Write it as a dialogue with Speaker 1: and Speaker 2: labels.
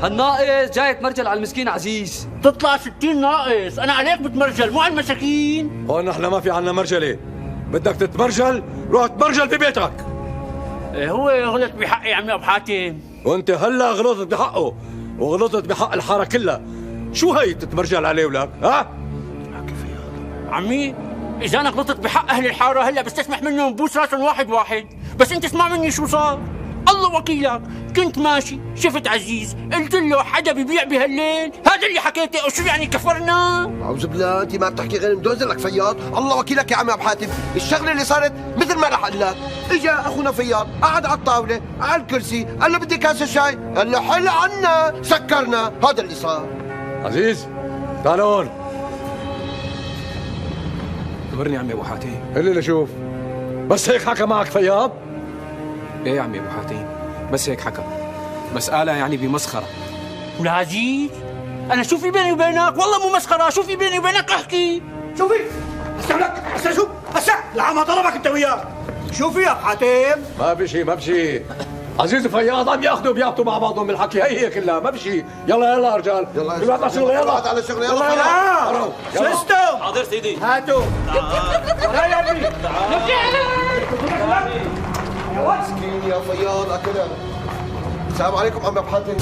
Speaker 1: هالناقص جاي تمرجل على المسكين عزيز.
Speaker 2: تطلع 60 ناقص، انا عليك بتمرجل مو على المساكين.
Speaker 3: هون نحن ما في عنا مرجله، بدك تتمرجل روح تمرجل ببيتك.
Speaker 2: هو غلط بحقي يا عمي ابو حاتم.
Speaker 3: وانت هلا غلطت بحقه وغلطت بحق الحاره كلها. شو هي تتمرجل عليه ولك؟ ها؟
Speaker 2: عمي اذا انا غلطت بحق اهل الحاره هلا بستسمح منهم بوس راسهم واحد واحد، بس انت اسمع مني شو صار. الله وكيلك، كنت ماشي شفت عزيز قلت له حدا ببيع بهالليل، هذا اللي حكيته. وشو يعني كفرنا؟
Speaker 4: اعوذ بالله، انت ما بتحكي غير مدوز لك فياض. الله وكيلك يا عمي ابو حاتم، الشغله اللي صارت مثل ما رح اقول لك. اجا اخونا فياض قعد على الطاوله على الكرسي قال له بدي كاسه شاي، قال له حل عنا سكرنا. هذا اللي صار.
Speaker 3: عزيز تعال هون.
Speaker 5: خبرني يا عمي ابو حاتم.
Speaker 3: اللي لشوف بس هيك حكى معك فياض؟
Speaker 5: ايه يا عمي ابو حاتم، بس هيك حكى. مسألة يعني بمسخرة.
Speaker 2: والعزيز انا شو في بيني وبينك؟ والله مو مسخره، شو في بيني وبينك احكي.
Speaker 6: شوفي هسه لك هسه شوف هسه العم طلبك انت وياه. شوفي يا ابو حاتم
Speaker 3: ما بشي ما بشي. عزيز وفياض عم ياخذوا بياخذوا مع بعضهم من الحكي، هي كلها ما بشي. يلا يلا يا رجال،
Speaker 4: يلا
Speaker 3: كل واحد على شغله. يلا
Speaker 4: على شغله.
Speaker 3: يلا
Speaker 6: يلا
Speaker 3: يلا.
Speaker 6: سيستم.
Speaker 1: حاضر سيدي.
Speaker 6: هاتوا تعال يا ابني.
Speaker 4: مسكين يا فياض اكلها. السلام عليكم عم ابو حاتم.